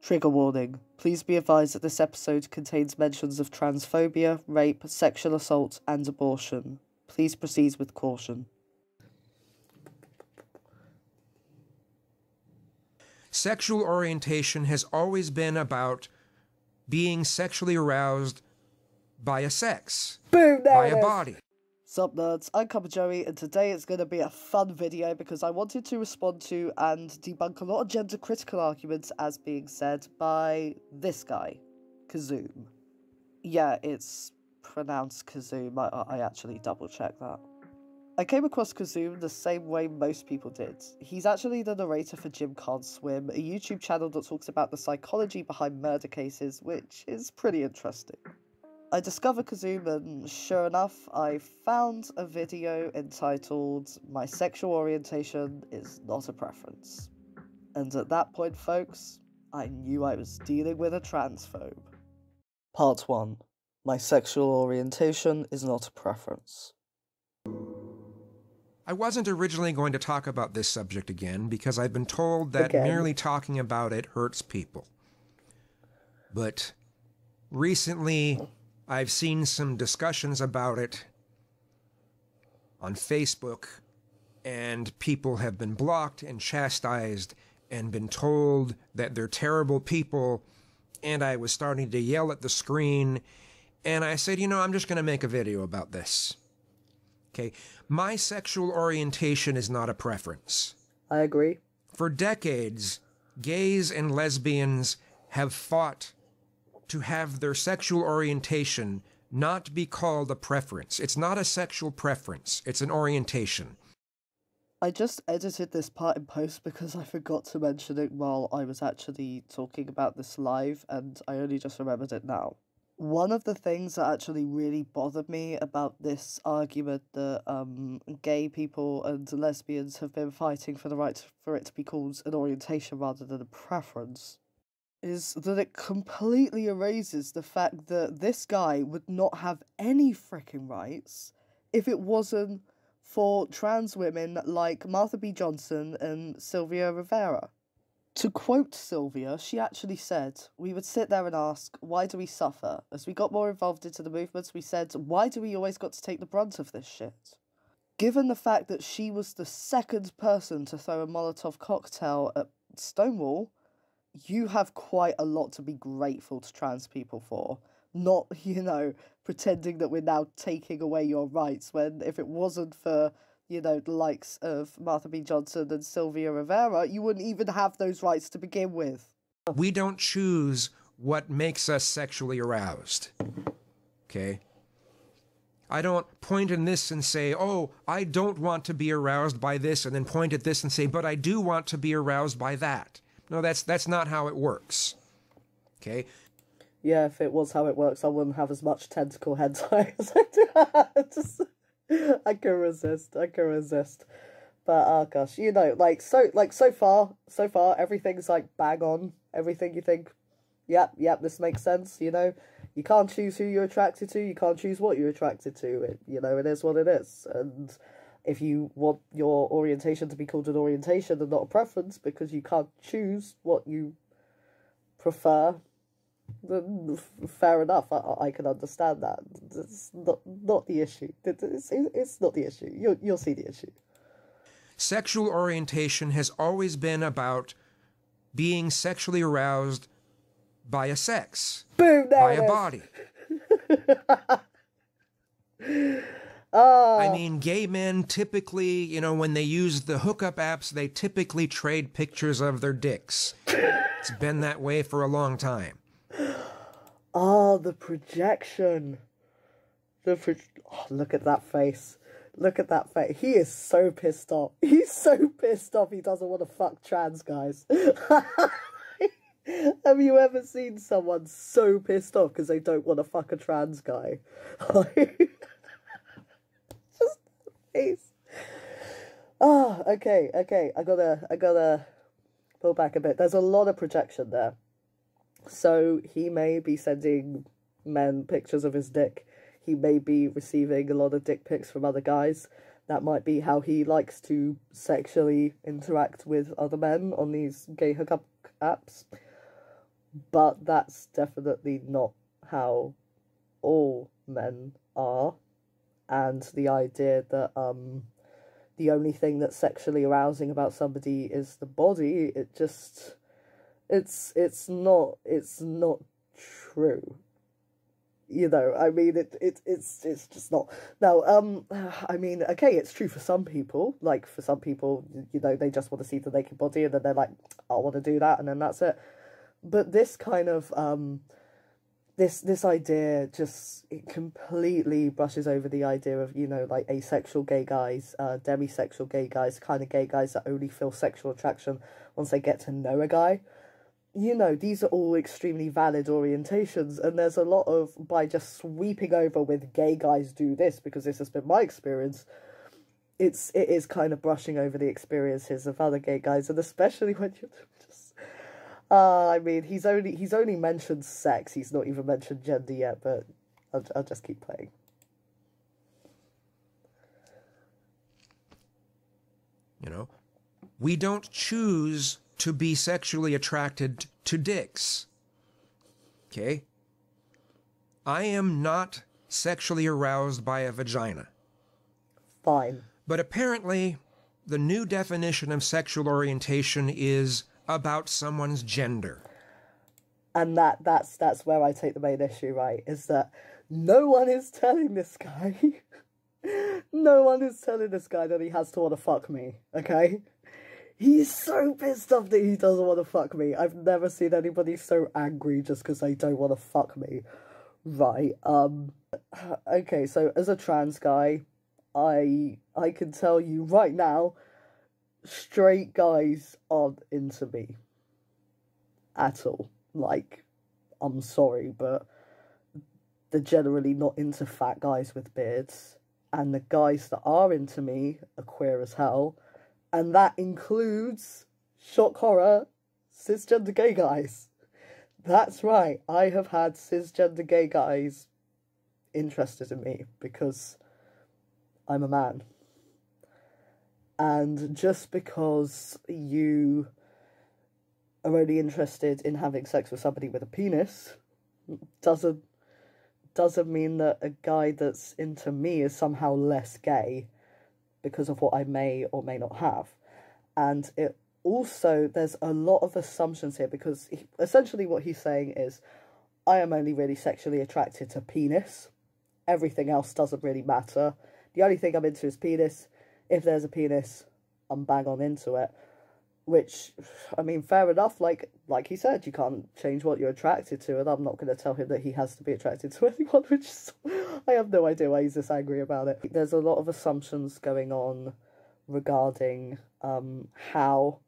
Trigger warning. Please be advised that this episode contains mentions of transphobia, rape, sexual assault, and abortion. Please proceed with caution. Sexual orientation has always been about being sexually aroused by a sex, Boom, by a body. Sup nerds, I'm CuppaJoey, and today it's going to be a fun video because I wanted to respond to and debunk a lot of gender critical arguments as being said by this guy, Kizzume. Yeah, it's pronounced Kizzume, I actually double checked that. I came across Kizzume the same way most people did. He's actually the narrator for Jim Can't Swim, a YouTube channel that talks about the psychology behind murder cases, which is pretty interesting. I discovered Kizzume and sure enough, I found a video entitled "My Sexual Orientation is Not a Preference." And at that point, folks, I knew I was dealing with a transphobe. Part 1. My sexual orientation is not a preference. I wasn't originally going to talk about this subject again because I've been told that merely talking about it hurts people. But recently, I've seen some discussions about it on Facebook, and people have been blocked and chastised and been told that they're terrible people, and I was starting to yell at the screen, and I said, you know, I'm just going to make a video about this. Okay, my sexual orientation is not a preference. I agree. For decades, gays and lesbians have fought to have their sexual orientation not be called a preference. It's not a sexual preference, it's an orientation. I just edited this part in post because I forgot to mention it while I was actually talking about this live, and I only just remembered it now. One of the things that actually really bothered me about this argument that gay people and lesbians have been fighting for the right for it to be called an orientation rather than a preference is that it completely erases the fact that this guy would not have any frickin' rights if it wasn't for trans women like Martha B. Johnson and Sylvia Rivera. To quote Sylvia, she actually said, "We would sit there and ask, why do we suffer? As we got more involved into the movements, we said, why do we always got to take the brunt of this shit?" Given the fact that she was the second person to throw a Molotov cocktail at Stonewall, you have quite a lot to be grateful to trans people for. Not, you know, pretending that we're now taking away your rights when if it wasn't for, you know, the likes of Martha B. Johnson and Sylvia Rivera, you wouldn't even have those rights to begin with. We don't choose what makes us sexually aroused. Okay? I don't point in this and say, oh, I don't want to be aroused by this, and then point at this and say, but I do want to be aroused by that. No, that's not how it works. Okay? Yeah, if it was how it works, I wouldn't have as much tentacle hentai as I do. I can resist. But, oh gosh, you know, so far, everything's like bang on. Everything you think, yep, this makes sense, you know. You can't choose who you're attracted to, you can't choose what you're attracted to. It, you know, it is what it is. And if you want your orientation to be called an orientation and not a preference because you can't choose what you prefer, then fair enough. I can understand that. It's not the issue. It's not the issue. You'll see the issue. Sexual orientation has always been about being sexually aroused by a sex, boom, by a body. I mean, gay men typically, you know, when they use the hookup apps, they typically trade pictures of their dicks. It's been that way for a long time. Oh, the projection. Oh, look at that face. Look at that face. He is so pissed off. He's so pissed off he doesn't want to fuck trans guys. Have you ever seen someone so pissed off because they don't want to fuck a trans guy? Just face. Oh, okay. I gotta pull back a bit. There's a lot of projection there. So he may be sending men pictures of his dick. He may be receiving a lot of dick pics from other guys. That might be how he likes to sexually interact with other men on these gay hookup apps. but that's definitely not how all men are. And the idea that the only thing that's sexually arousing about somebody is the body, it's not true. You know, I mean, it's just not. Now, I mean, okay, it's true for some people. Like, for some people, you know, they just want to see the naked body, and then they're like, I want to do that, and then that's it. But this kind of, this idea just, it completely brushes over the idea of, you know, like, asexual gay guys, demisexual gay guys, kind of gay guys that only feel sexual attraction once they get to know a guy. You know, these are all extremely valid orientations, and there's a lot of, by just sweeping over with gay guys do this, because this has been my experience, it is kind of brushing over the experiences of other gay guys, and especially when you're just, I mean, he's only mentioned sex, he's not even mentioned gender yet, but I'll just keep playing. You know, we don't choose to be sexually attracted to dicks. Okay? I am not sexually aroused by a vagina. Fine. But apparently, the new definition of sexual orientation is about someone's gender. And that's where I take the main issue, right? Is that no one is telling this guy, no one is telling this guy that he has to want to fuck me, okay? He's so pissed off that he doesn't want to fuck me. I've never seen anybody so angry just because they don't want to fuck me. Right, okay, so as a trans guy, I can tell you right now, straight guys aren't into me. At all. Like, I'm sorry, but they're generally not into fat guys with beards. And the guys that are into me are queer as hell. And that includes, shock horror, cisgender gay guys. That's right, I have had cisgender gay guys interested in me because I'm a man. And just because you are only interested in having sex with somebody with a penis doesn't mean that a guy that's into me is somehow less gay because of what I may or may not have. And it also, there's a lot of assumptions here, because essentially what he's saying is, I am only really sexually attracted to penis. Everything else doesn't really matter. The only thing I'm into is penis. If there's a penis, I'm bang on into it. Which, I mean, fair enough, like he said, you can't change what you're attracted to, and I'm not going to tell him that he has to be attracted to anyone, which is, I have no idea why he's this angry about it. There's a lot of assumptions going on regarding how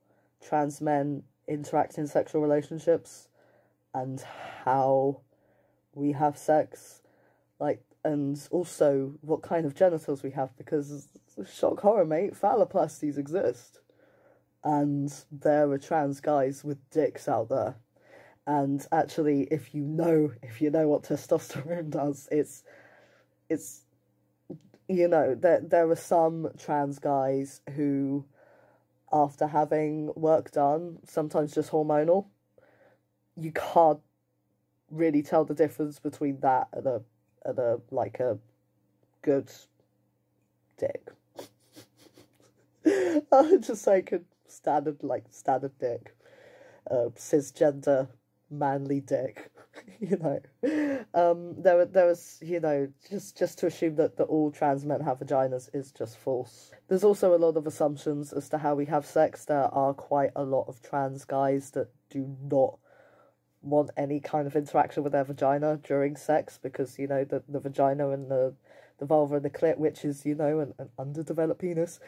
trans men interact in sexual relationships, and how we have sex, like, and also what kind of genitals we have, because, shock horror, mate, phalloplasties exist. And there are trans guys with dicks out there. And actually, if you know what testosterone does, it's you know, there are some trans guys who, after having work done, sometimes just hormonal, you can't really tell the difference between that and a like a good dick. Just like a standard dick, cisgender manly dick, you know. There was, you know, just to assume that all trans men have vaginas is just false. There's also a lot of assumptions as to how we have sex. There are quite a lot of trans guys that do not want any kind of interaction with their vagina during sex, because, you know, the vagina and the vulva and the clit, which is, you know, an underdeveloped penis,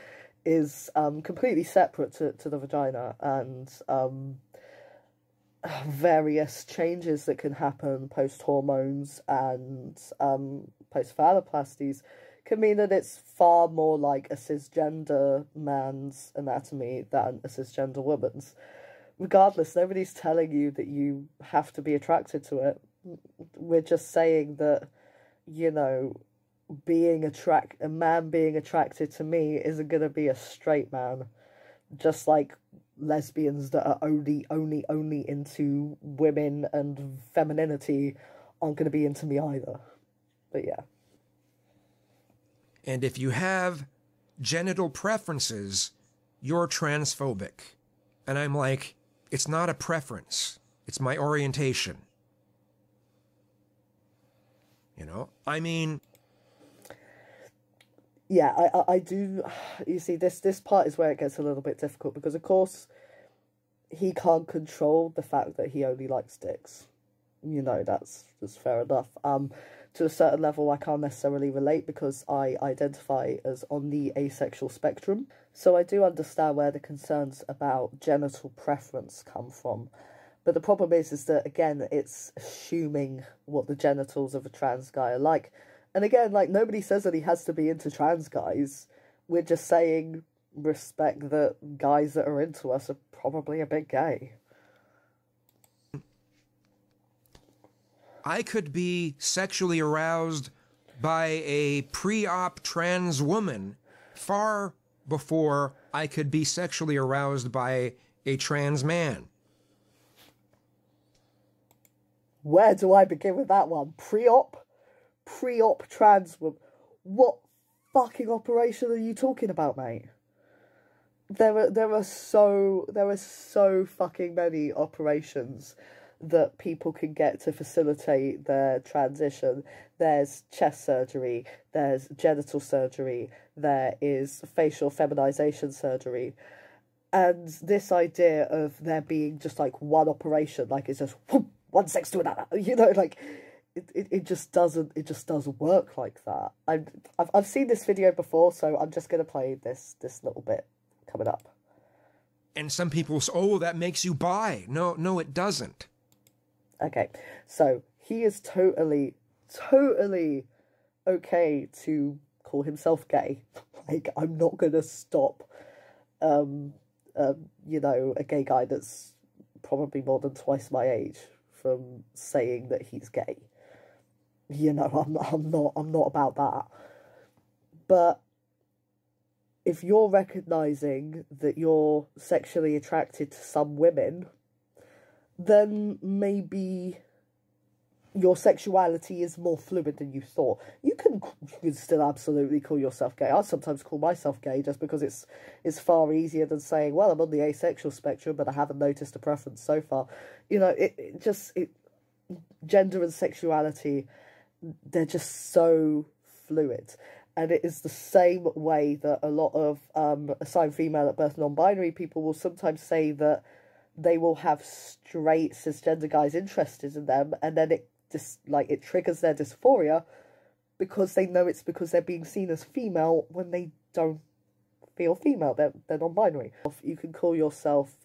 is completely separate to the vagina, and various changes that can happen post-hormones and post-phalloplasties can mean that it's far more like a cisgender man's anatomy than a cisgender woman's. Regardless, nobody's telling you that you have to be attracted to it. We're just saying that, you know, a man being attracted to me isn't going to be a straight man. Just like lesbians that are only into women and femininity aren't going to be into me either. But yeah. And if you have genital preferences, you're transphobic. And I'm like, it's not a preference. It's my orientation. You know? I mean... Yeah, I do... You see, this part is where it gets a little bit difficult, because, of course, he can't control the fact that he only likes dicks. You know, that's fair enough. To a certain level, I can't necessarily relate because I identify as on the asexual spectrum. So I do understand where the concerns about genital preference come from. But the problem is that, again, it's assuming what the genitals of a trans guy are like. And again, like, nobody says that he has to be into trans guys. We're just saying, respect that guys that are into us are probably a bit gay. I could be sexually aroused by a pre-op trans woman far before I could be sexually aroused by a trans man. Where do I begin with that one? Pre-op trans woman. What fucking operation are you talking about, mate? There are so fucking many operations that people can get to facilitate their transition. There's chest surgery, there's genital surgery, there is facial feminization surgery. And this idea of there being just like one operation, like it's just whoop, one sex to another, you know, like it just doesn't work like that. I've seen this video before, so I'm just gonna play this little bit coming up. And some people say, oh, that makes you bi. No, it doesn't. Okay, so he is totally okay to call himself gay. Like, I'm not gonna stop, you know, a gay guy that's probably more than twice my age from saying that he's gay. You know, I'm not about that. But if you're recognizing that you're sexually attracted to some women, then maybe your sexuality is more fluid than you thought. You can still absolutely call yourself gay. I sometimes call myself gay just because it's far easier than saying, well, I'm on the asexual spectrum, but I haven't noticed a preference so far. You know, gender and sexuality, they're just so fluid. And it is the same way that a lot of assigned female at birth non-binary people will sometimes say that they will have straight cisgender guys interested in them, and then it triggers their dysphoria because they know it's because they're being seen as female when they don't feel female. They're non-binary. You can call yourself,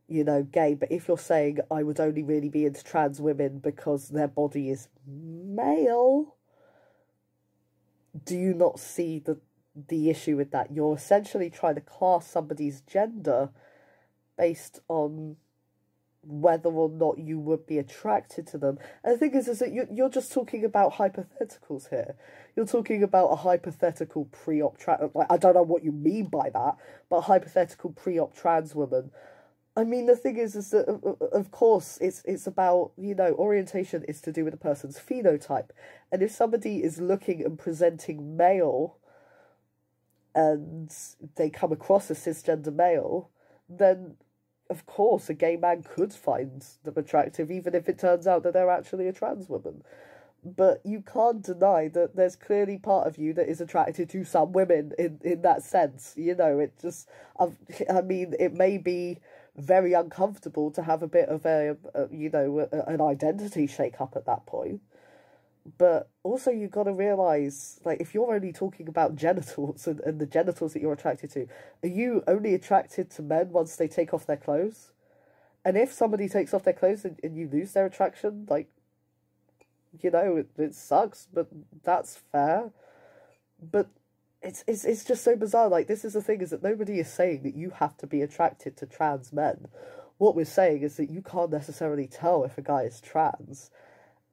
you know, gay, but if you're saying I would only really be into trans women because their body is male, do you not see the issue with that? You're essentially trying to class somebody's gender based on whether or not you would be attracted to them. And the thing is that you're just talking about hypotheticals here. You're talking about a hypothetical pre-op trans... Like, I don't know what you mean by that, but a hypothetical pre-op trans woman. I mean, the thing is that, of course, it's about, you know, orientation is to do with a person's phenotype. And if somebody is looking and presenting male and they come across a cisgender male, then of course a gay man could find them attractive, even if it turns out that they're actually a trans woman. But you can't deny that there's clearly part of you that is attracted to some women in that sense. You know, it just, I mean, it may be very uncomfortable to have a bit of an identity shake up at that point. But also you've got to realise, like, if you're only talking about genitals and the genitals that you're attracted to, are you only attracted to men once they take off their clothes? And if somebody takes off their clothes and you lose their attraction, like, you know, it sucks, but that's fair. But it's just so bizarre. Like, this is the thing, is that nobody is saying that you have to be attracted to trans men. What we're saying is that you can't necessarily tell if a guy is trans.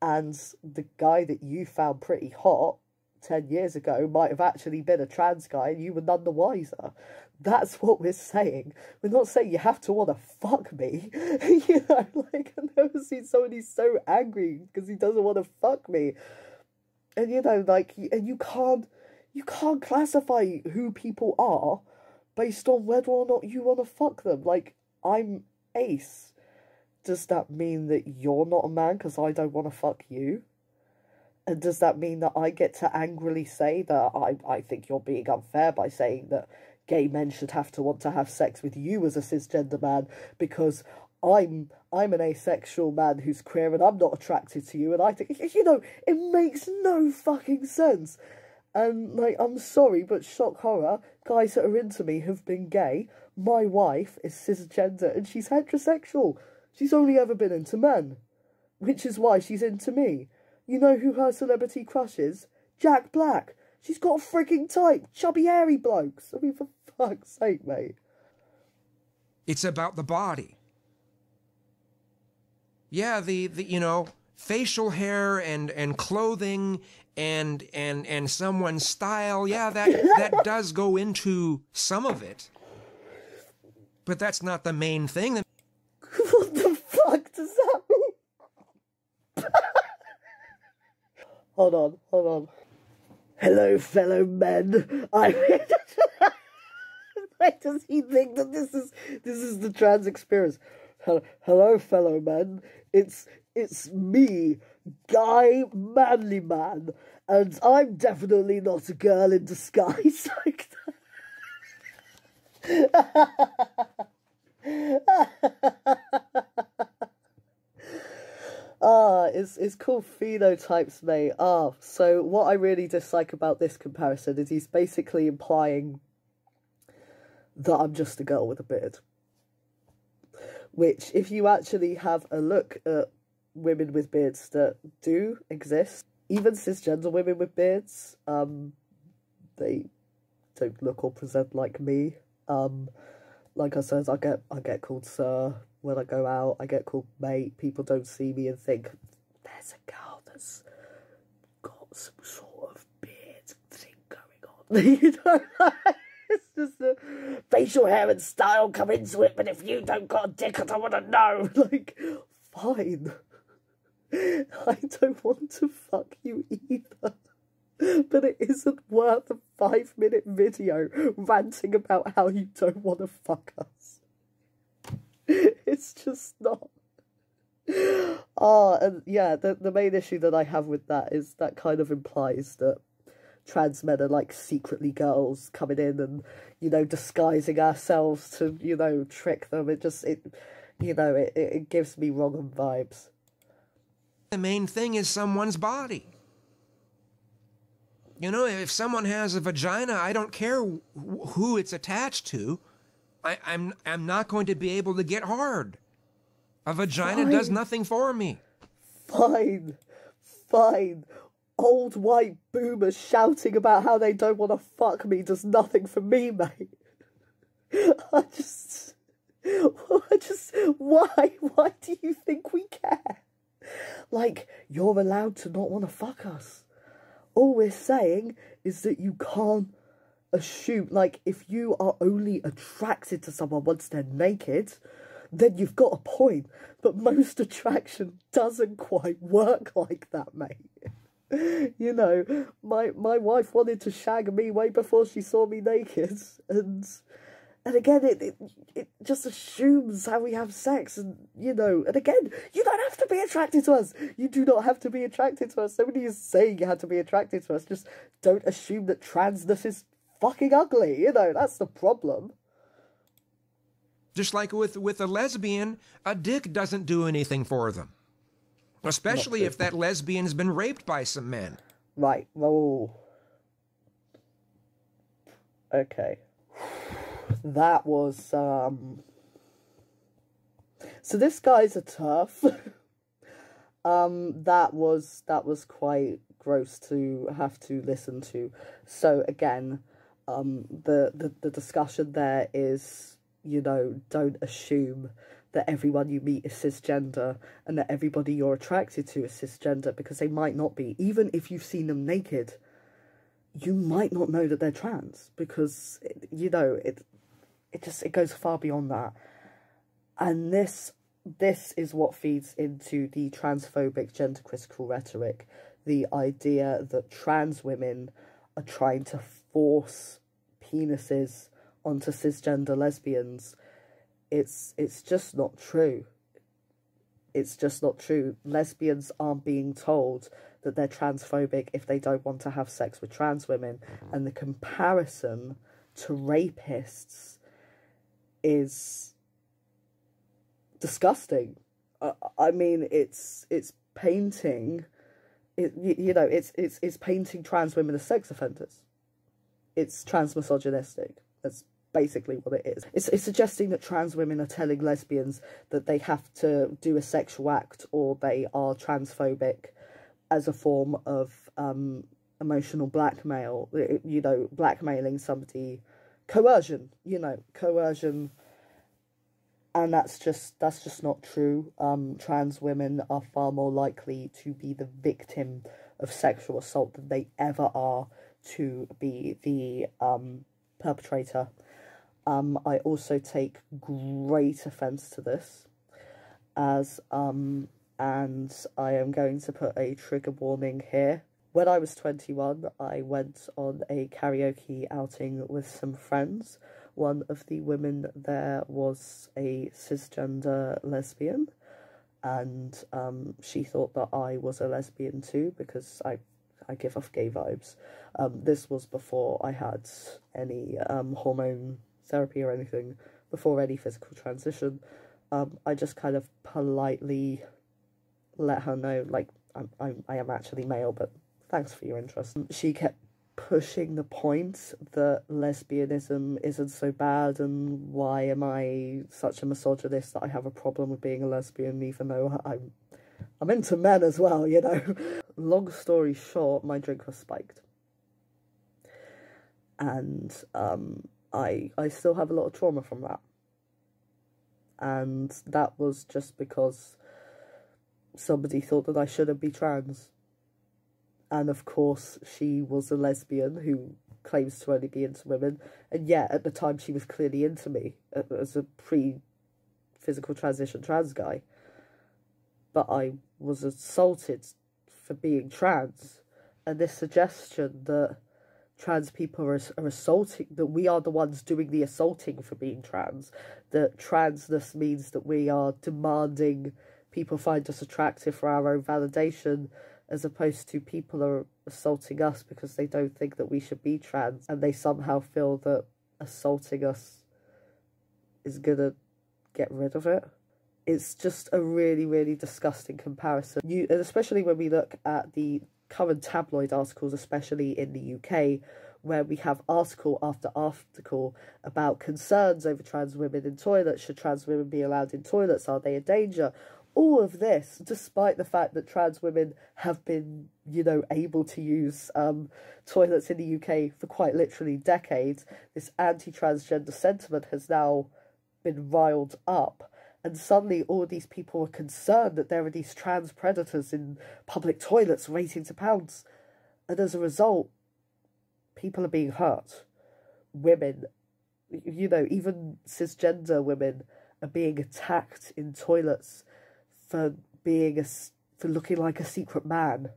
And the guy that you found pretty hot 10 years ago might have actually been a trans guy and you were none the wiser. That's what we're saying. We're not saying you have to want to fuck me. You know, like, I've never seen somebody so angry because he doesn't want to fuck me. And, you know, like, and you can't classify who people are based on whether or not you want to fuck them. Like, I'm ace. Does that mean that you're not a man because I don't want to fuck you? And does that mean that I get to angrily say that I think you're being unfair by saying that gay men should have to want to have sex with you as a cisgender man because I'm an asexual man who's queer and I'm not attracted to you, and I think, you know, it makes no fucking sense. And, like, I'm sorry, but shock horror, guys that are into me have been gay. My wife is cisgender and she's heterosexual. She's only ever been into men, which is why she's into me. You know who her celebrity crush is? Jack Black. She's got a freaking type. Chubby, hairy blokes. I mean, for fuck's sake, mate. It's about the body. Yeah, the you know, facial hair and clothing and someone's style. Yeah, that does go into some of it. But that's not the main thing. What the fuck does that mean? Hold on. Hello, fellow men. Wait, does he think that this is the trans experience? Hello, fellow men. It's me, Guy Manly Man, and I'm definitely not a girl in disguise like that. It's called phenotypes, mate. So what I really dislike about this comparison is he's basically implying that I'm just a girl with a beard. Which, if you actually have a look at women with beards that do exist, even cisgender women with beards, they don't look or present like me. Like I said, I get called sir when I go out. I get called mate. People don't see me and think, there's a girl that's got some sort of beard thing going on. You know, it's just the facial hair and style come into it, but if you don't got a dick, I don't want to know. Like, fine. I don't want to fuck you either. But it isn't worth a 5-minute video ranting about how you don't want to fuck us. It's just not. And yeah, the main issue that I have with that is that kind of implies that trans men are like secretly girls coming in and, you know, disguising ourselves to, you know, trick them. It gives me wrong vibes. The main thing is someone's body. You know, if someone has a vagina, I don't care who it's attached to. I'm not going to be able to get hard. A vagina does nothing for me. Fine. Old white boomers shouting about how they don't want to fuck me does nothing for me, mate. I just, why do you think we care? Like, you're allowed to not want to fuck us. All we're saying is that you can't assume, like, if you are only attracted to someone once they're naked, then you've got a point. But most attraction doesn't quite work like that, mate. You know, my wife wanted to shag me way before she saw me naked, and again, it just assumes how we have sex, and, you know, and again, you don't have to be attracted to us. You do not have to be attracted to us. Nobody is saying you have to be attracted to us. Just don't assume that transness is fucking ugly. You know, that's the problem. Just like with a lesbian, a dick doesn't do anything for them. Especially if that lesbian's been raped by some men. Right, well... Okay. That was, So this guy's a TERF. That was quite gross to have to listen to. So again, the discussion there is, you know, don't assume that everyone you meet is cisgender and that everybody you're attracted to is cisgender, because they might not be. Even if you've seen them naked, you might not know that they're trans, because, you know, it goes far beyond that. And this is what feeds into the transphobic gender critical rhetoric, the idea that trans women are trying to force penises onto cisgender lesbians. It's just not true. It's just not true. Lesbians aren't being told that they're transphobic if they don't want to have sex with trans women. And the comparison to rapists is disgusting. I mean, it's painting, it's painting trans women as sex offenders. It's transmisogynistic. That's basically what it is. It's suggesting that trans women are telling lesbians that they have to do a sexual act or they are transphobic as a form of emotional blackmail, blackmailing somebody, coercion, and that's just not true. Trans women are far more likely to be the victim of sexual assault than they ever are to be the perpetrator. I also take great offence to this, and I am going to put a trigger warning here. When I was 21, I went on a karaoke outing with some friends. One of the women there was a cisgender lesbian, and she thought that I was a lesbian too, because I give off gay vibes. This was before I had any hormone therapy or anything, before any physical transition. I just kind of politely let her know, like, I am actually male, but thanks for your interest. She kept pushing the point that lesbianism isn't so bad, and why am I such a misogynist that I have a problem with being a lesbian, even though I'm into men as well, Long story short, my drink was spiked. And I still have a lot of trauma from that. And that was just because somebody thought that I shouldn't be trans. And of course, she was a lesbian who claims to only be into women. And yeah, at the time, she was clearly into me as a pre-physical transition trans guy. But I was assaulted for being trans. And this suggestion that trans people are assaulting, that we are the ones doing the assaulting for being trans, that transness means that we are demanding people find us attractive for our own validation, as opposed to people are assaulting us because they don't think that we should be trans, and they somehow feel that assaulting us is gonna get rid of it. It's just a really, really disgusting comparison. And especially when we look at the current tabloid articles, especially in the UK, where we have article after article about concerns over trans women in toilets. Should trans women be allowed in toilets? Are they a danger? All of this, despite the fact that trans women have been, able to use toilets in the UK for quite literally decades, this anti-transgender sentiment has now been riled up. And suddenly all these people are concerned that there are these trans predators in public toilets waiting to pounce. And as a result, people are being hurt. Women, even cisgender women are being attacked in toilets for looking like a secret man.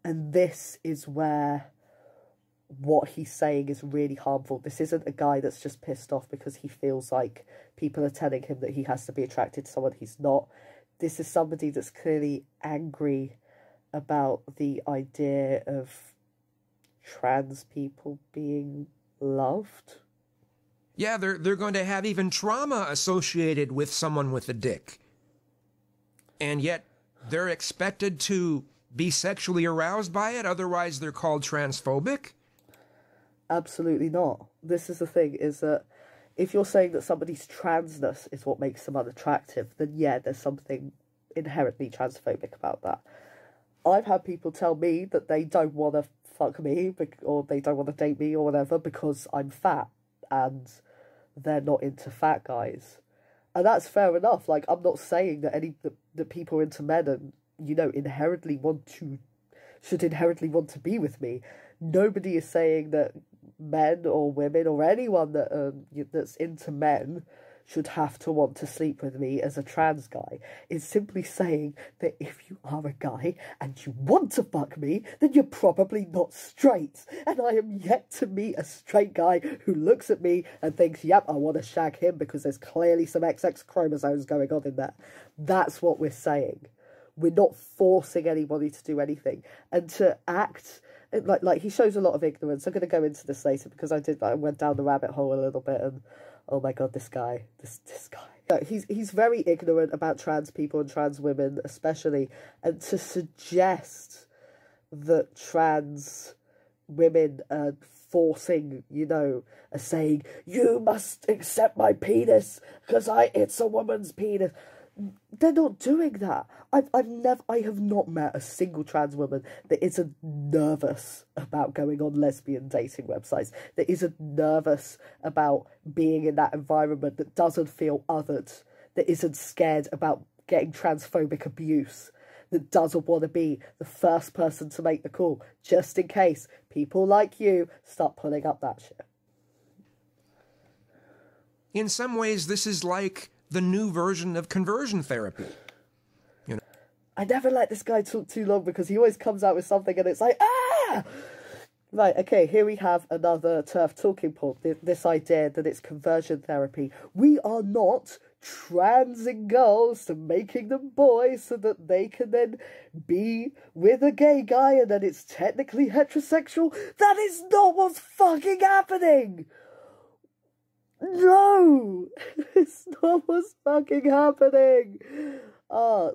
And this is where what he's saying is really harmful. This isn't a guy that's just pissed off because he feels like people are telling him that he has to be attracted to someone he's not. This is somebody that's clearly angry about the idea of trans people being loved. Yeah, they're going to have even trauma associated with someone with a dick. And yet they're expected to be sexually aroused by it, otherwise they're called transphobic? Absolutely not. This is the thing, is that if you're saying that somebody's transness is what makes them unattractive, then yeah, there's something inherently transphobic about that. I've had people tell me that they don't want to fuck me, or they don't want to date me or whatever because I'm fat, and they're not into fat guys. And that's fair enough. Like, I'm not saying that that people into men and, inherently should inherently want to be with me. Nobody is saying that men or women or anyone that that's into men should have to want to sleep with me as a trans guy. It's simply saying that if you are a guy and you want to fuck me, then you're probably not straight. And I am yet to meet a straight guy who looks at me and thinks, yep, I want to shag him because there's clearly some XX chromosomes going on in there. That's what we're saying. We're not forcing anybody to do anything. And to act... Like he shows a lot of ignorance. I'm going to go into this later because I went down the rabbit hole a little bit and oh my god, this guy. No, he's very ignorant about trans people and trans women especially, and to suggest that trans women are forcing, are saying, you must accept my penis because it's a woman's penis. They're not doing that. I have not met a single trans woman that isn't nervous about going on lesbian dating websites, that isn't nervous about being in that environment, that doesn't feel othered, that isn't scared about getting transphobic abuse, that doesn't want to be the first person to make the call, just in case people like you start pulling up that shit. In some ways, this is like the new version of conversion therapy. I never let this guy talk too long because he always comes out with something and it's like, ah! Right, okay, here we have another TERF talking point, this idea that it's conversion therapy. We are not transing girls to making them boys so that they can then be with a gay guy and then it's technically heterosexual. That is not what's fucking happening! No! It's not what's fucking happening!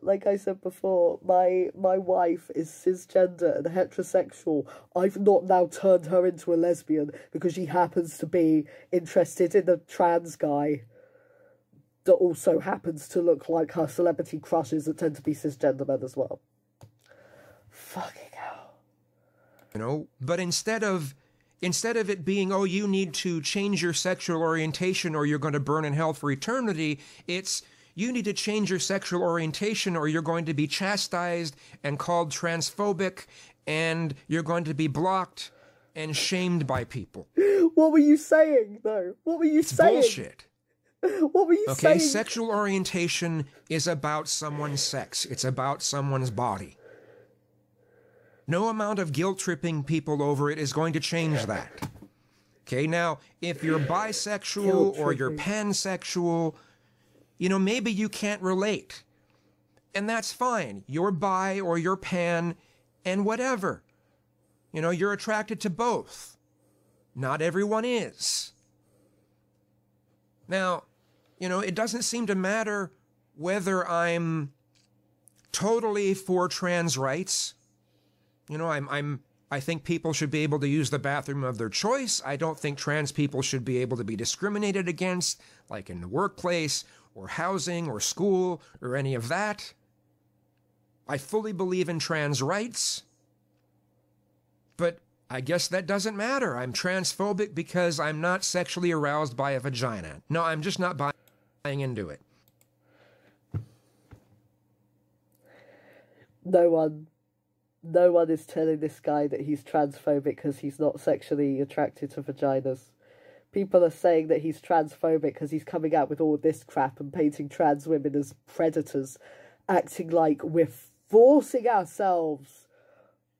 Like I said before, my wife is cisgender and heterosexual. I've not now turned her into a lesbian because she happens to be interested in a trans guy that also happens to look like her celebrity crushes that tend to be cisgender men as well. Fucking hell. But instead of it being, oh, you need to change your sexual orientation or you're going to burn in hell for eternity, it's, you need to change your sexual orientation or you're going to be chastised and called transphobic and you're going to be blocked and shamed by people. What were you saying, though? What were you saying? It's bullshit. What were you saying? Okay, sexual orientation is about someone's sex. It's about someone's body. No amount of guilt-tripping people over it is going to change that. Okay, now, if you're bisexual or you're pansexual, maybe you can't relate. And that's fine. You're bi or you're pan and whatever. You're attracted to both. Not everyone is. Now, it doesn't seem to matter whether I'm totally for trans rights. I think people should be able to use the bathroom of their choice. I don't think trans people should be able to be discriminated against, like in the workplace or housing or school or any of that. I fully believe in trans rights. But I guess that doesn't matter. I'm transphobic because I'm not sexually aroused by a vagina. No, I'm just not buying into it. No one is telling this guy that he's transphobic because he's not sexually attracted to vaginas. People are saying that he's transphobic because he's coming out with all this crap and painting trans women as predators, acting like we're forcing ourselves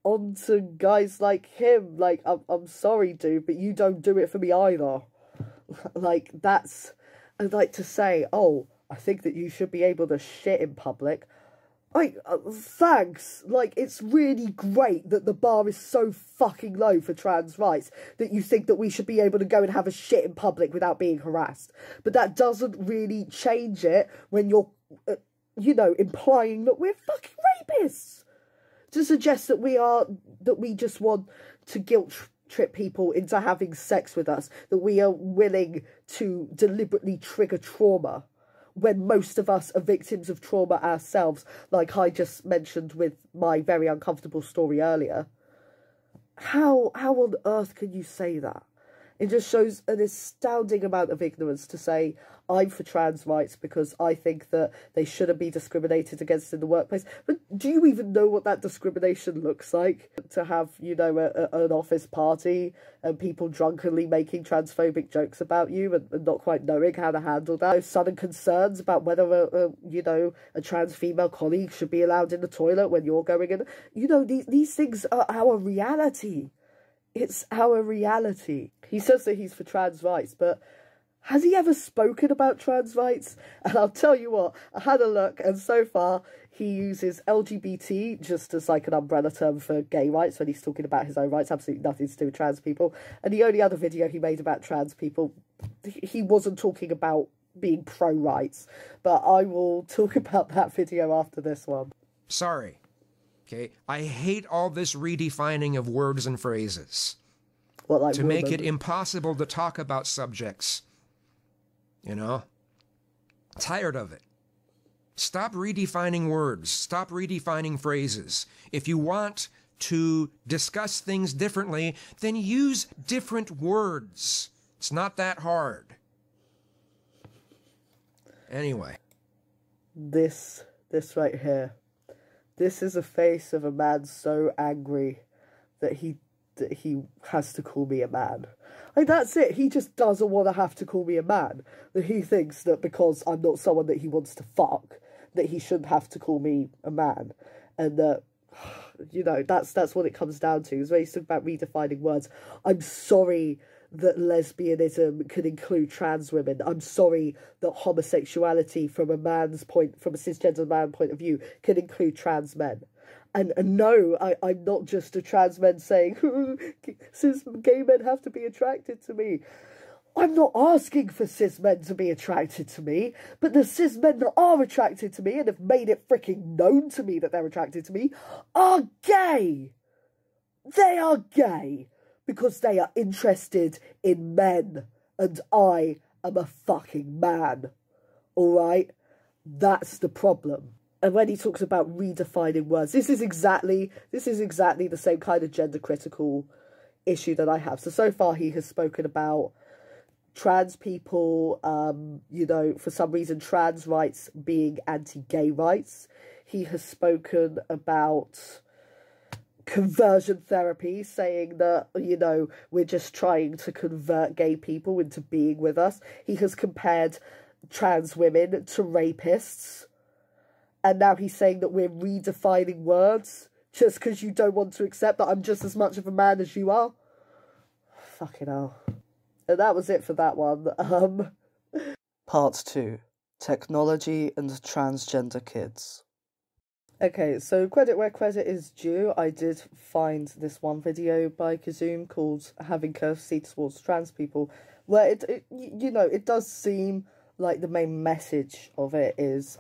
onto guys like him. Like, I'm sorry, dude, but you don't do it for me either. I'd like to say, oh, I think that you should be able to shit in public. Thanks. It's really great that the bar is so fucking low for trans rights that you think that we should be able to go and have a shit in public without being harassed. But that doesn't really change it when you're, implying that we're fucking rapists. To suggest that we just want to guilt trip people into having sex with us, that we are willing to deliberately trigger trauma, when most of us are victims of trauma ourselves, like I just mentioned with my very uncomfortable story earlier. How on earth can you say that? It just shows an astounding amount of ignorance to say, I'm for trans rights because I think that they shouldn't be discriminated against in the workplace. But do you even know what that discrimination looks like? To have, you know, an office party and people drunkenly making transphobic jokes about you and not quite knowing how to handle that. Sudden concerns about whether, you know, a trans female colleague should be allowed in the toilet when you're going in. You know, these things are our reality. It's our reality. He says that he's for trans rights, but has he ever spoken about trans rights? And I'll tell you what, I had a look, and so far he uses LGBT just as like an umbrella term for gay rights when he's talking about his own rights, absolutely nothing to do with trans people. And the only other video he made about trans people, he wasn't talking about being pro-rights. But I will talk about that video after this one. Sorry. Okay, I hate all this redefining of words and phrases. What, like to woman? make it impossible to talk about subjects. You know? Tired of it. Stop redefining words. Stop redefining phrases. If you want to discuss things differently, then use different words. It's not that hard. Anyway. This right here. This is a face of a man so angry that he has to call me a man. Like, that's it. He just doesn't want to have to call me a man. That he thinks that because I'm not someone that he wants to fuck, that he shouldn't have to call me a man. And that, you know, that's what it comes down to. Is when he's talking about redefining words. I'm sorry that lesbianism can include trans women. I'm sorry that homosexuality from a cisgender man point of view can include trans men. And no, I'm not just a trans man saying, cis gay men have to be attracted to me. I'm not asking for cis men to be attracted to me, but the cis men that are attracted to me and have made it freaking known to me that they're attracted to me are gay. They are gay because they are interested in men, and I am a fucking man. All right? That's the problem. And when he talks about redefining words, this is exactly the same kind of gender critical issue that I have. So far he has spoken about trans people, you know, for some reason trans rights being anti-gay rights. He has spoken about conversion therapy, saying that, you know, we're just trying to convert gay people into being with us. He has compared trans women to rapists. And now he's saying that we're redefining words just because you don't want to accept that I'm just as much of a man as you are. Fucking hell. And that was it for that one. Part 2. Technology and transgender kids. Okay, so credit where credit is due. I did find this one video by Kizzume called Having Courtesy Towards Trans People, where it you know, it does seem like the main message of it is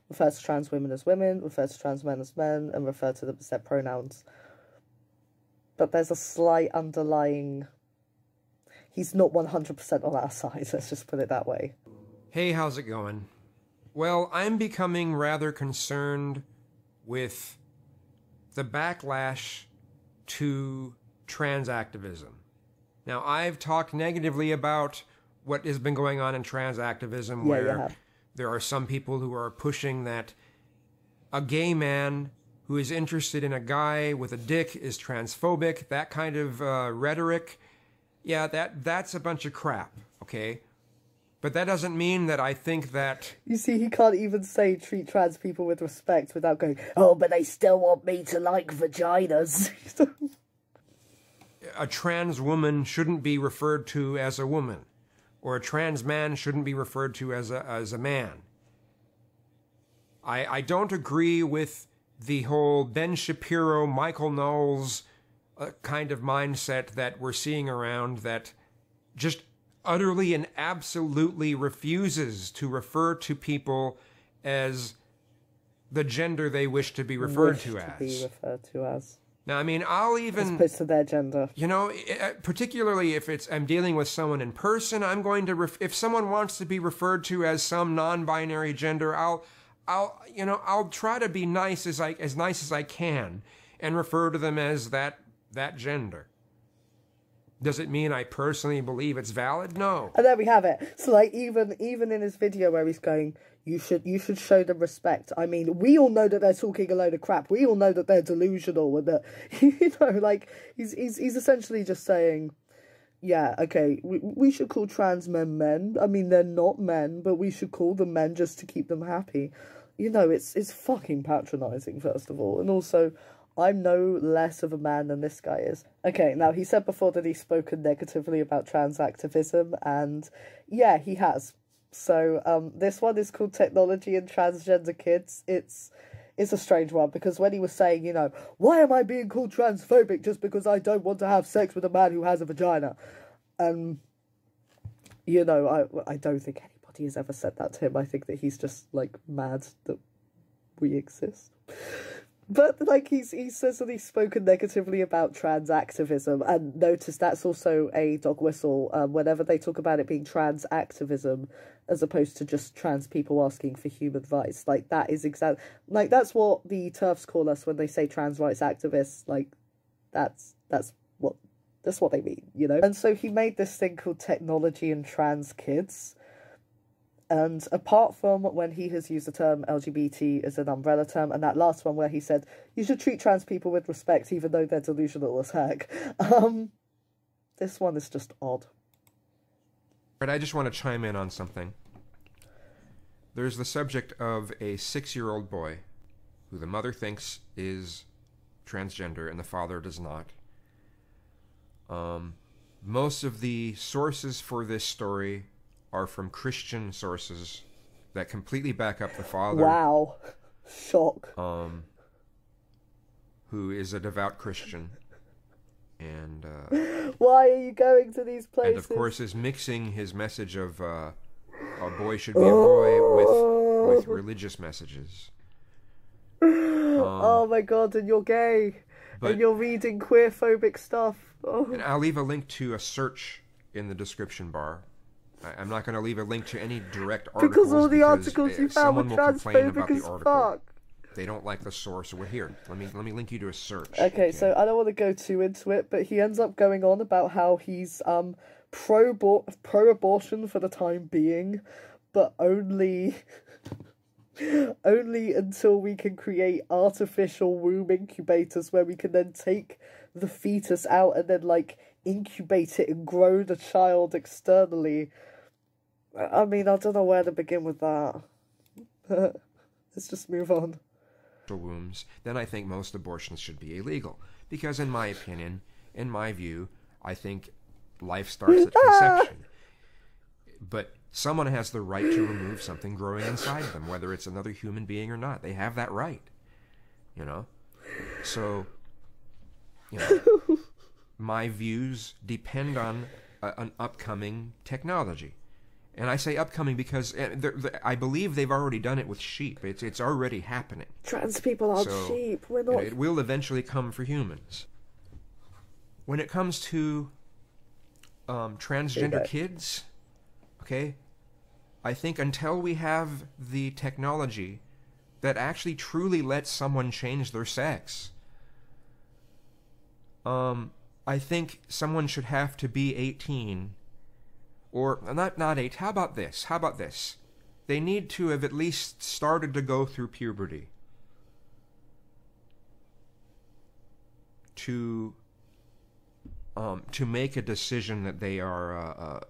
refer to trans women as women, refer to trans men as men, and refer to them as their pronouns. But there's a slight underlying... He's not 100% on our side, let's just put it that way. Hey, how's it going? Well, I'm becoming rather concerned with the backlash to trans activism. Now, I've talked negatively about what has been going on in trans activism, where there are some people who are pushing that a gay man who is interested in a guy with a dick is transphobic, that kind of rhetoric. Yeah, that's a bunch of crap, okay? But that doesn't mean that I think that... You see, he can't even say treat trans people with respect without going, oh, but they still want me to like vaginas. A trans woman shouldn't be referred to as a woman. Or a trans man shouldn't be referred to as a man. I don't agree with the whole Ben Shapiro, Michael Knowles kind of mindset that we're seeing around, that just utterly and absolutely refuses to refer to people as the gender they wish to be referred to as. Now, I mean, I'll even... As opposed to their gender. You know, particularly if I'm dealing with someone in person, I'm going to... if someone wants to be referred to as some non-binary gender, I'll try to be nice as nice as I can and refer to them as that gender. Does it mean I personally believe it's valid? No. And there we have it. So, like, even in his video where he's going, you should show them respect. I mean, we all know that they're talking a load of crap. We all know that they're delusional and that, you know, like, he's essentially just saying, yeah, okay, we should call trans men men. I mean, they're not men, but we should call them men just to keep them happy. You know, it's fucking patronising, first of all. And also, I'm no less of a man than this guy is. Okay, now, he said before that he's spoken negatively about trans activism, and yeah, he has. So, this one is called Technology and Transgender Kids. It's a strange one, because when he was saying, you know, why am I being called transphobic just because I don't want to have sex with a man who has a vagina? You know, I don't think anybody has ever said that to him. I think that he's just, like, mad that we exist. But, like, he says that he's spoken negatively about trans activism, and notice that's also a dog whistle whenever they talk about it being trans activism, as opposed to just trans people asking for human rights. Like, that is exactly... Like, that's what the TERFs call us when they say trans rights activists. Like, that's what they mean, you know? And so he made this thing called Technology and Trans Kids. And apart from when he has used the term LGBT as an umbrella term, and that last one where he said, you should treat trans people with respect even though they're delusional as heck, this one is just odd. But I just want to chime in on something. There's the subject of a 6-year-old boy who the mother thinks is transgender and the father does not. Most of the sources for this story are from Christian sources that completely back up the father. Wow. Shock. Who is a devout Christian. And why are you going to these places? And of course is mixing his message of a boy should be a boy with religious messages. Oh my god, and you're gay. And you're reading queerphobic stuff. Oh. And I'll leave a link to a search in the description bar. I'm not going to leave a link to any direct articles. Because all the articles you found were transphobic as fuck. They don't like the source. We're here. Let me link you to a search. Okay, so I don't want to go too into it, but he ends up going on about how he's pro-abortion for the time being, but only until we can create artificial womb incubators where we can then take the fetus out and then, like, incubate it and grow the child externally. I mean, I don't know where to begin with that. Let's just move on. Wombs, then I think most abortions should be illegal. Because in my opinion, in my view, I think life starts at conception. But someone has the right to remove something growing inside them, whether it's another human being or not. They have that right. You know? So, you know, my views depend on an upcoming technology. And I say upcoming because I believe they've already done it with sheep. It's already happening. Trans people aren't sheep. We're not. You know, it will eventually come for humans. When it comes to transgender kids, okay, I think until we have the technology that actually truly lets someone change their sex, I think someone should have to be 18. Or, not 8, how about this? How about this? They need to have at least started to go through puberty to make a decision that they are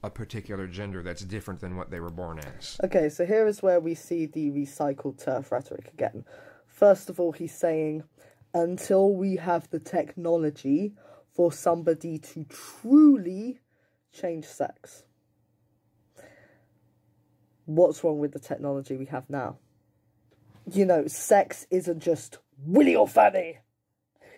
a particular gender that's different than what they were born as. Okay, so here is where we see the recycled TERF rhetoric again. First of all, he's saying, until we have the technology for somebody to truly change sex. What's wrong with the technology we have now? You know, sex isn't just Willy or Fanny.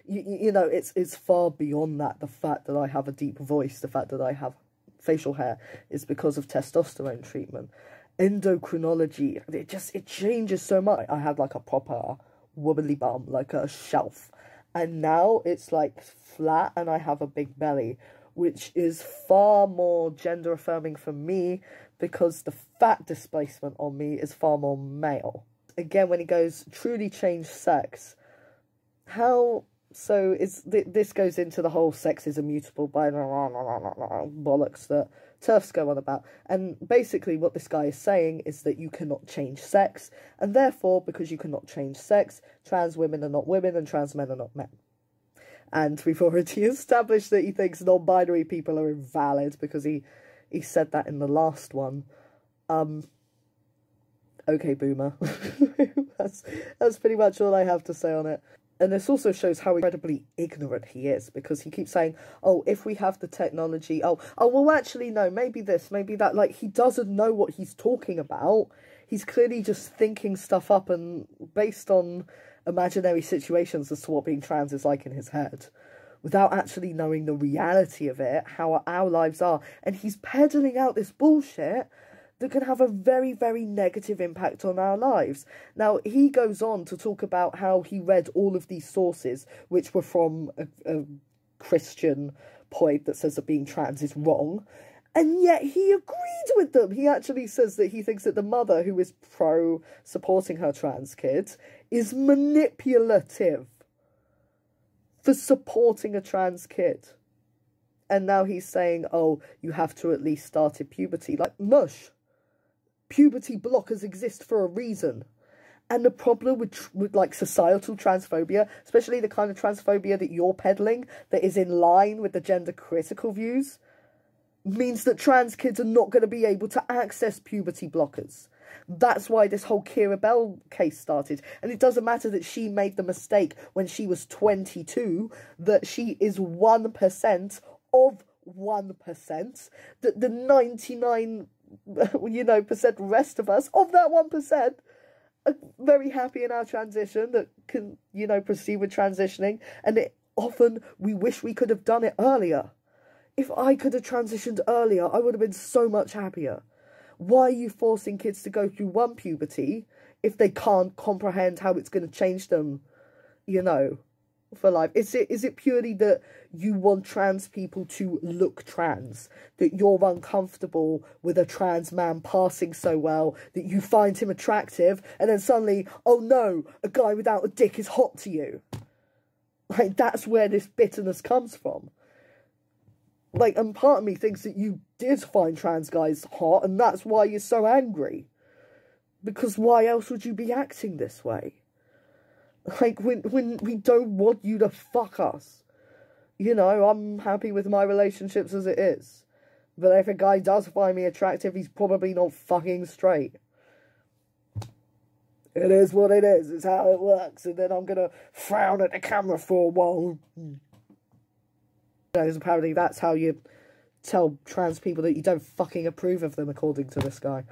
You know, it's far beyond that. The fact that I have a deep voice, the fact that I have facial hair is because of testosterone treatment. Endocrinology, it changes so much. I had like a proper wobbly bum, like a shelf. And now it's like flat and I have a big belly, which is far more gender affirming for me because the fat displacement on me is far more male. Again, when he goes, truly change sex, how So this goes into the whole sex is immutable by bollocks that TERFs go on about. And basically what this guy is saying is that you cannot change sex, and therefore, because you cannot change sex, trans women are not women and trans men are not men. And we've already established that he thinks non-binary people are invalid because he said that in the last one. Okay, boomer. That's pretty much all I have to say on it. And this also shows how incredibly ignorant he is, because he keeps saying, oh, if we have the technology, oh, well, actually, no, maybe this, maybe that. Like, he doesn't know what he's talking about. He's clearly just thinking stuff up and based on imaginary situations as to what being trans is like in his head, without actually knowing the reality of it, how our lives are. And he's peddling out this bullshit that can have a very, very negative impact on our lives. Now, he goes on to talk about how he read all of these sources, which were from a Christian point that says that being trans is wrong, and yet he agreed with them. He actually says that he thinks that the mother, who is pro-supporting her trans kid, is manipulative for supporting a trans kid. And now he's saying, oh, you have to at least start at puberty. Like, mush. Puberty blockers exist for a reason. And the problem with like societal transphobia, especially the kind of transphobia that you're peddling, that is in line with the gender critical views, means that trans kids are not going to be able to access puberty blockers. That's why this whole Kira Bell case started. And it doesn't matter that she made the mistake when she was 22, that she is 1% of 1%, that the 99 percent rest of us, of that 1%, are very happy in our transition, that can, proceed with transitioning, and often we wish we could have done it earlier. If I could have transitioned earlier, I would have been so much happier. Why are you forcing kids to go through one puberty if they can't comprehend how it's going to change them, for life? Is it purely that you want trans people to look trans, that you're uncomfortable with a trans man passing so well, that you find him attractive, and then suddenly, oh no, a guy without a dick is hot to you? Like, that's where this bitterness comes from. Like, and part of me thinks that you did find trans guys hot, and that's why you're so angry. Because why else would you be acting this way? Like, when we don't want you to fuck us. I'm happy with my relationships as it is. But if a guy does find me attractive, he's probably not fucking straight. It is what it is. It's how it works. And then I'm going to frown at the camera for a while. Because apparently that's how you tell trans people that you don't fucking approve of them, according to this guy.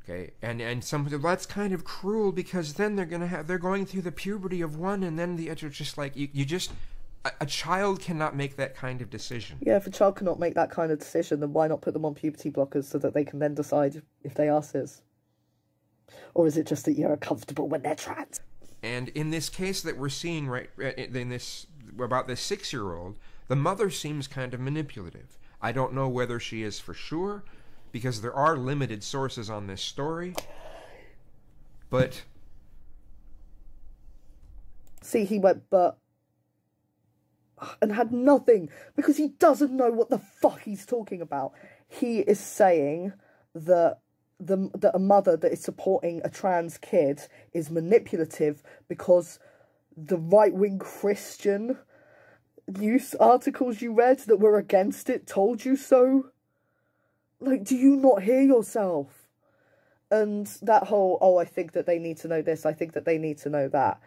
Okay, and some, that's kind of cruel, because then they're going through the puberty of one, and then it's just like, a child cannot make that kind of decision. Yeah, if a child cannot make that kind of decision, then why not put them on puberty blockers so that they can then decide if they are cis? Or is it just that you're uncomfortable when they're trans? And in this case that we're seeing about this 6-year-old, the mother seems kind of manipulative. I don't know whether she is for sure, because there are limited sources on this story. But see, he went, but, and had nothing, because he doesn't know what the fuck he's talking about. He is saying that that a mother that is supporting a trans kid is manipulative because the right-wing Christian news articles you read that were against it told you so. Like, do you not hear yourself? And that whole, oh, I think that they need to know this, I think that they need to know that.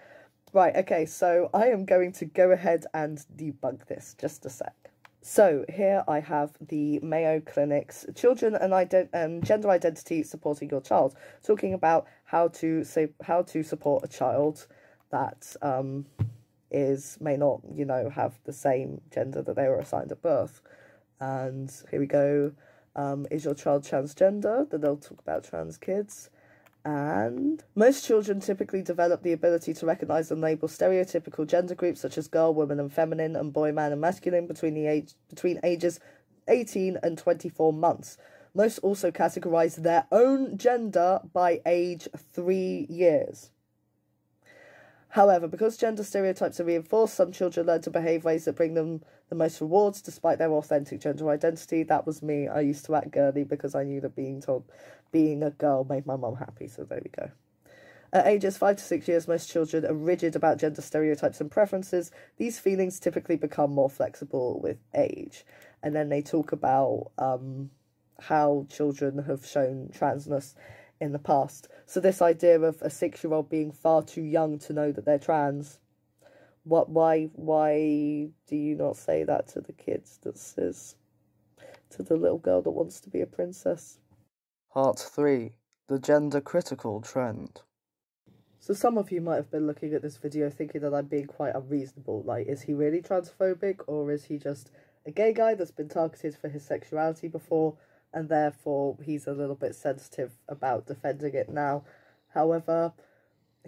Right, okay, so I am going to go ahead and debunk this, just a sec. So here I have the Mayo Clinic's Children and Gender Identity Supporting Your Child, talking about how to support a child that may not, have the same gender that they were assigned at birth. And here we go. Is your child transgender? Then they'll talk about trans kids. And most children typically develop the ability to recognise and label stereotypical gender groups such as girl, woman and feminine, and boy, man and masculine between ages 18 and 24 months. Most also categorise their own gender by age 3 years. However, because gender stereotypes are reinforced, some children learn to behave ways that bring them the most rewards despite their authentic gender identity. That was me. I used to act girly because I knew that being told being a girl made my mum happy, so there we go. At ages 5 to 6 years, most children are rigid about gender stereotypes and preferences. These feelings typically become more flexible with age. And then they talk about how children have shown transness in the past. So this idea of a 6-year-old being far too young to know that they're trans. Why do you not say that to the kids that says to the little girl that wants to be a princess? Part 3. The gender critical trend. So some of you might have been looking at this video thinking that I'm being quite unreasonable. Like, is he really transphobic, or is he just a gay guy that's been targeted for his sexuality before, and therefore he's a little bit sensitive about defending it now? However,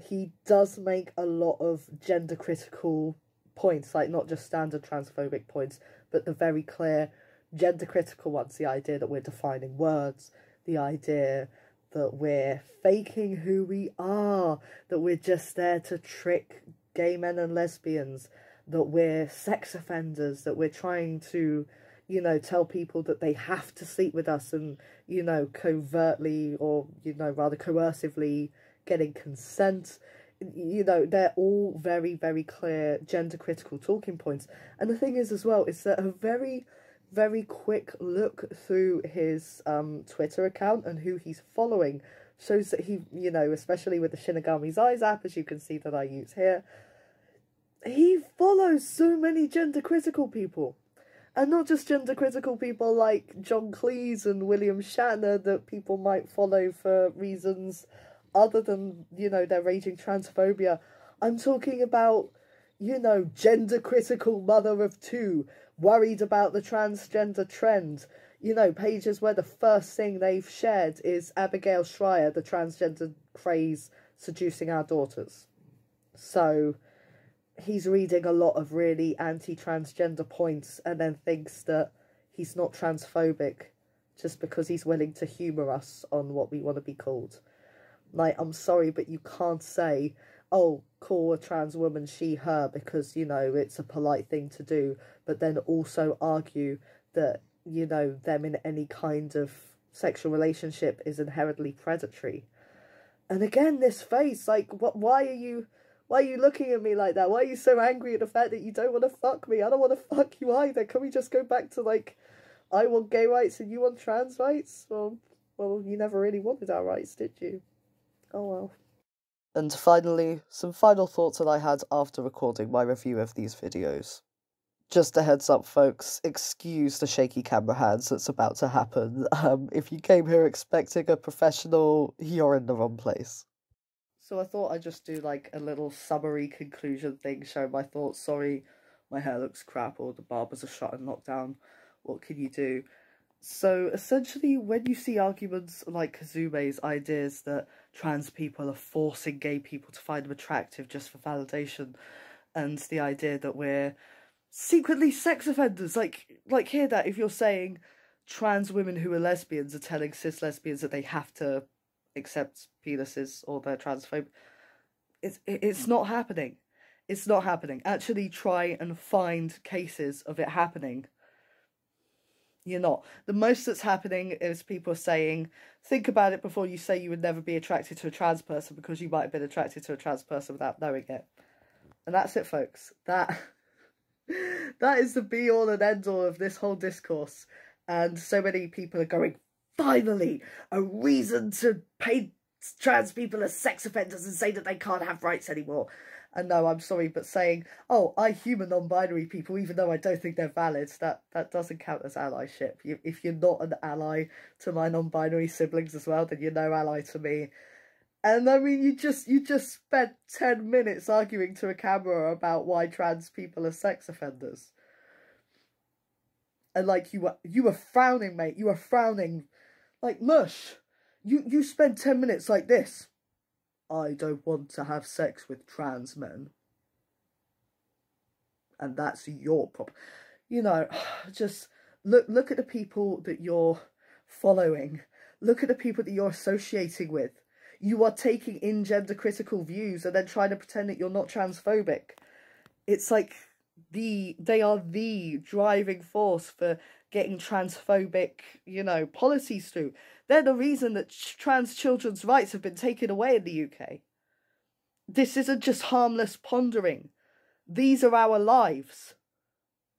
he does make a lot of gender critical points, like not just standard transphobic points, but the very clear gender critical ones. The idea that we're defining words, the idea that we're faking who we are, that we're just there to trick gay men and lesbians, that we're sex offenders, that we're trying to, you know, tell people that they have to sleep with us and, you know, covertly or, you know, rather coercively getting consent. You know, they're all very, very clear gender critical talking points. And the thing is as well, is that a very quick look through his Twitter account and who he's following shows that he, you know, especially with the Shinigami's Eyes app, as you can see that I use here, he follows so many gender critical people. And not just gender critical people like John Cleese and William Shatner that people might follow for reasons other than, you know, their raging transphobia. I'm talking about, you know, gender critical mother of 2, worried about the transgender trend. You know, pages where the first thing they've shared is Abigail Schreier, the transgender craze seducing our daughters. So he's reading a lot of really anti-transgender points and then thinks that he's not transphobic just because he's willing to humour us on what we want to be called. Like, I'm sorry, but you can't say, oh, call a trans woman she, her, because, you know, it's a polite thing to do, but then also argue that, you know, them in any kind of sexual relationship is inherently predatory. And again, this face, like, why are you looking at me like that? Why are you so angry at the fact that you don't want to fuck me? I don't want to fuck you either. Can we just go back to, like, I want gay rights and you want trans rights? Well, you never really wanted our rights, did you? Oh well. And finally, some final thoughts that I had after recording my review of these videos. Just a heads up, folks, excuse the shaky camera hands that's about to happen. If you came here expecting a professional, you're in the wrong place. So I thought I'd just do like a little summary conclusion thing, showing my thoughts. Sorry, my hair looks crap, or the barbers are shut and locked down. What can you do? So essentially, when you see arguments like Kizzume's ideas that trans people are forcing gay people to find them attractive just for validation, and the idea that we're secretly sex offenders, like hear that if you're saying trans women who are lesbians are telling cis lesbians that they have to accept penises or they're transphobic. It's not happening. It's not happening. Actually try and find cases of it happening. You're not. The most that's happening is people saying, think about it before you say you would never be attracted to a trans person, because you might have been attracted to a trans person without knowing it. And that's it, folks. That is the be-all and end-all of this whole discourse. And so many people are going, finally, a reason to paint trans people as sex offenders and say that they can't have rights anymore. And no, I'm sorry, but saying, oh, I humour non-binary people, even though I don't think they're valid, that doesn't count as allyship. If you're not an ally to my non-binary siblings as well, then you're no ally to me. And I mean, you just spent 10 minutes arguing to a camera about why trans people are sex offenders. And like, you were frowning, mate. You were frowning. Like, mush. You spent 10 minutes like this. I don't want to have sex with trans men. And that's your problem. You know, just look at the people that you're following. Look at the people that you're associating with. you are taking in gender critical views and then trying to pretend that you're not transphobic. It's like they are the driving force for getting transphobic, you know, policies through. They're the reason that trans children's rights have been taken away in the UK. This isn't just harmless pondering. These are our lives.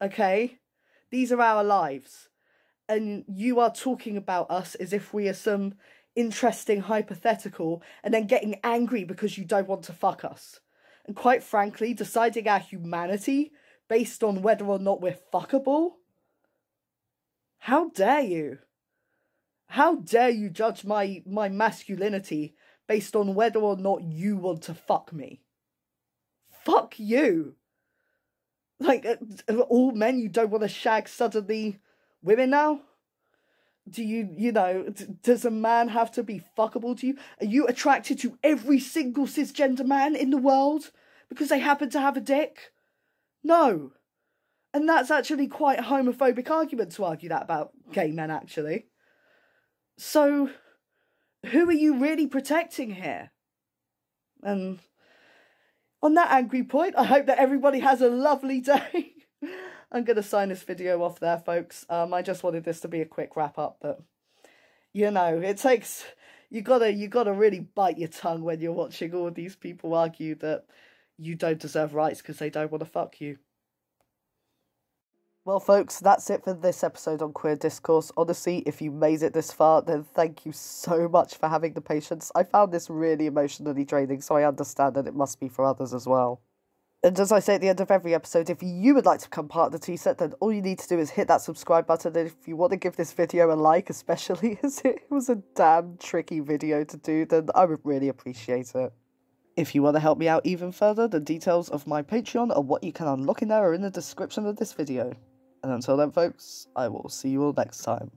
Okay? These are our lives. And you are talking about us as if we are some interesting hypothetical and then getting angry because you don't want to fuck us. And quite frankly, deciding our humanity based on whether or not we're fuckable? How dare you? How dare you judge my masculinity based on whether or not you want to fuck me? Fuck you. Like, all men you don't want to shag suddenly women now? Do you know, does a man have to be fuckable to you? Are you attracted to every single cisgender man in the world because they happen to have a dick? No. And that's actually quite a homophobic argument to argue that about gay men, actually. So, who are you really protecting here? And on that angry point, I hope that everybody has a lovely day. I'm going to sign this video off there, folks. I just wanted this to be a quick wrap up, but, you know, it takes... You gotta really bite your tongue when you're watching all these people argue that you don't deserve rights because they don't want to fuck you. Well, folks, that's it for this episode on Queer Discourse. Honestly, if you made it this far, then thank you so much for having the patience. I found this really emotionally draining, so I understand that it must be for others as well. And as I say at the end of every episode, if you would like to become part of the T-Set, then all you need to do is hit that subscribe button. And if you want to give this video a like, especially as it was a damn tricky video to do, then I would really appreciate it. If you want to help me out even further, the details of my Patreon and what you can unlock in there are in the description of this video. And until then, folks, I will see you all next time.